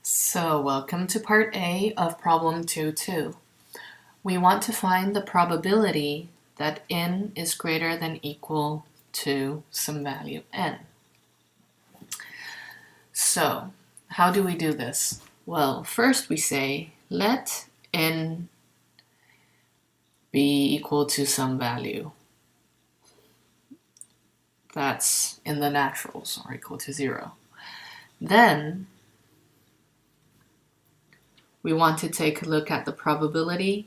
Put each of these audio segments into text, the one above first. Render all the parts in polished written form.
So welcome to part A of problem 2.2. We want to find the probability that n is greater than equal to some value n. So how do we do this? Well, first we say let n be equal to some value that's in the naturals or equal to 0. Then we want to take a look at the probability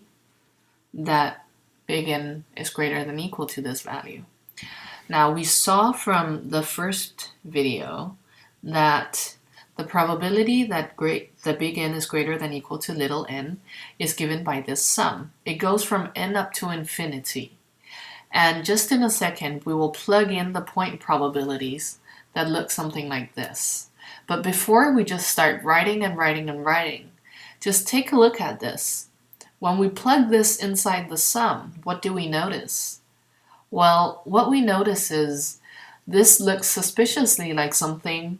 that big N is greater than equal to this value. Now we saw from the first video that the probability that the big N is greater than equal to little n is given by this sum. It goes from n up to infinity. And just in a second, we will plug in the point probabilities that look something like this. But before we just start writing, just take a look at this. When we plug this inside the sum, what do we notice? Well, what we notice is this looks suspiciously like something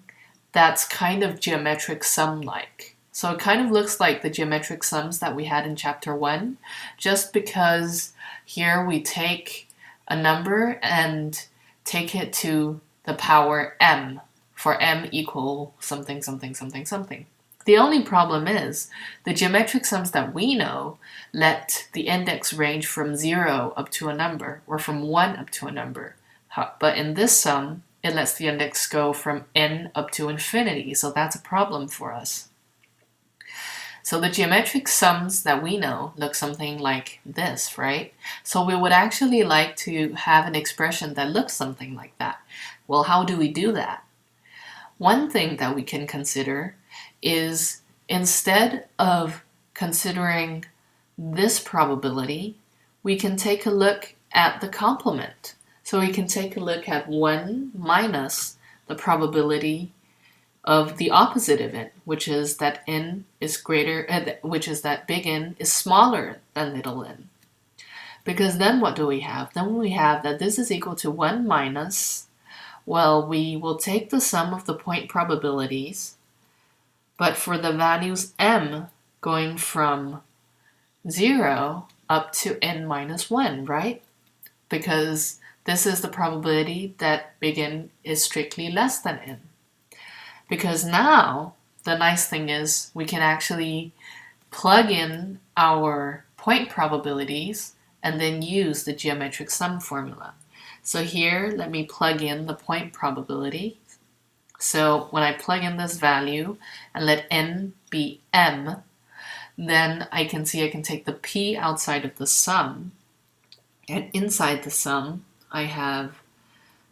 that's kind of geometric sum-like. So it kind of looks like the geometric sums that we had in chapter 1, just because here we take a number and take it to the power m, for m equal something, something, something, something. The only problem is the geometric sums that we know let the index range from 0 up to a number, or from 1 up to a number. But in this sum, it lets the index go from n up to infinity, so that's a problem for us. So the geometric sums that we know look something like this, right? So we would actually like to have an expression that looks something like that. Well, how do we do that? One thing that we can consider is instead of considering this probability, we can take a look at the complement. So we can take a look at 1 minus the probability of the opposite of n, which is that n is greater, which is that big N is smaller than little n. Because then what do we have? Then we have that this is equal to 1 minus, well, we will take the sum of the point probabilities, but for the values m going from 0 up to n minus 1, right? Because this is the probability that big N is strictly less than n. Because now, the nice thing is we can actually plug in our point probabilities and then use the geometric sum formula. So here, let me plug in the point probability. So when I plug in this value and let n be m, then I can see I can take the p outside of the sum, and inside the sum I have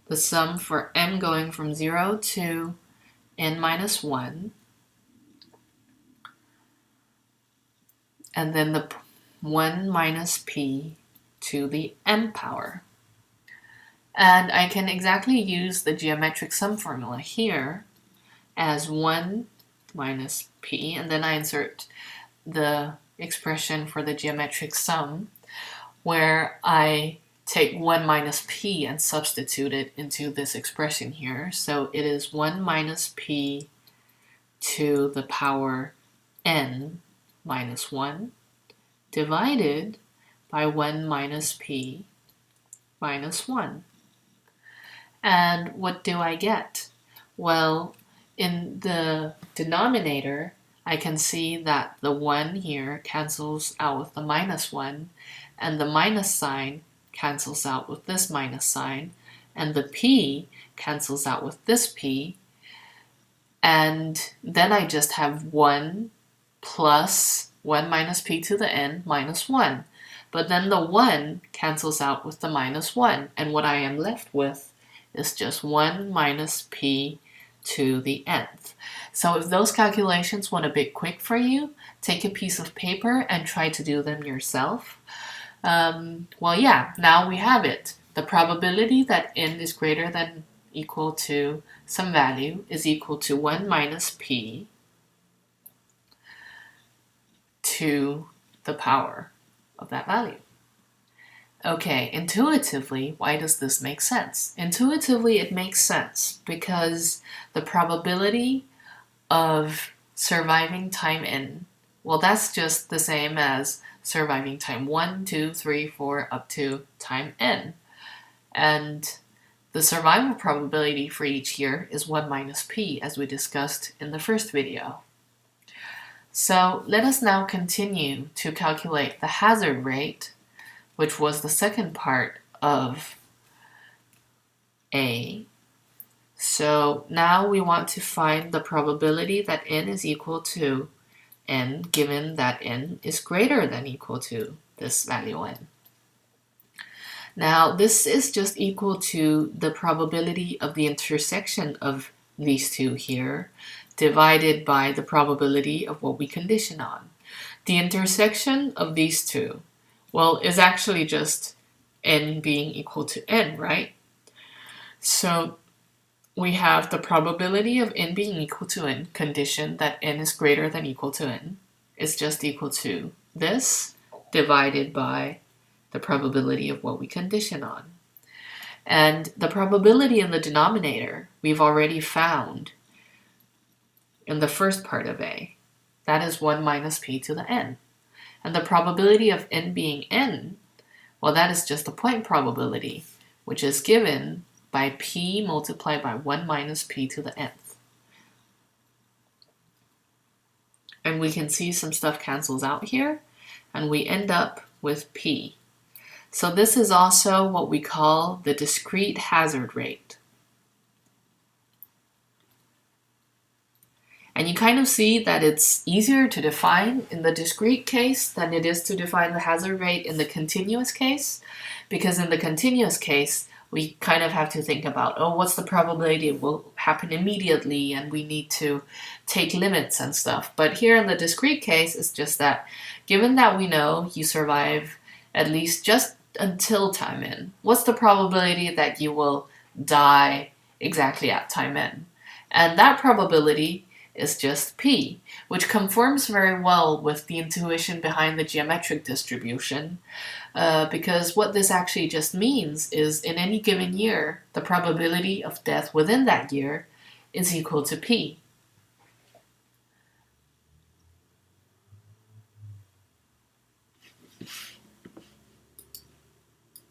the sum for m going from 0 to n minus 1, and then the 1 minus p to the m power. And I can exactly use the geometric sum formula here as 1 minus p, and then I insert the expression for the geometric sum, where I take 1 minus p and substitute it into this expression here. So it is 1 minus p to the power n minus 1 divided by 1 minus p minus 1. And what do I get? Well, in the denominator, I can see that the 1 here cancels out with the minus 1, and the minus sign cancels out with this minus sign, and the p cancels out with this p, and then I just have 1 plus 1 minus p to the n minus 1. But then the 1 cancels out with the minus 1, and what I am left with is just 1 minus p to the nth. So if those calculations went a bit quick for you, take a piece of paper and try to do them yourself. Well, yeah, now we have it. The probability that n is greater than equal to some value is equal to 1 minus p to the power of that value. Okay, intuitively, why does this make sense? Intuitively, it makes sense because the probability of surviving time n, well, that's just the same as surviving time 1, 2, 3, 4, up to time n. And the survival probability for each year is 1 minus p, as we discussed in the first video. So let us now continue to calculate the hazard rate, which was the second part of A. So now we want to find the probability that n is equal to n, given that n is greater than equal to this value n. Now this is just equal to the probability of the intersection of these two here, divided by the probability of what we condition on. The intersection of these two, well, is actually just n being equal to n, right? So we have the probability of n being equal to n, condition that n is greater than equal to n, is just equal to this divided by the probability of what we condition on. And the probability in the denominator we've already found in the first part of A. That is 1 minus p to the n. And the probability of n being n, well, that is just the point probability, which is given by p multiplied by 1 minus p to the nth. And we can see some stuff cancels out here, and we end up with p. So this is also what we call the discrete hazard rate. And you kind of see that it's easier to define in the discrete case than it is to define the hazard rate in the continuous case, because in the continuous case, we kind of have to think about, oh, what's the probability it will happen immediately, and we need to take limits and stuff. But here in the discrete case, it's just that given that we know you survive at least just until time n, what's the probability that you will die exactly at time n? And that probability is just p, which conforms very well with the intuition behind the geometric distribution, because what this actually just means is in any given year, the probability of death within that year is equal to p.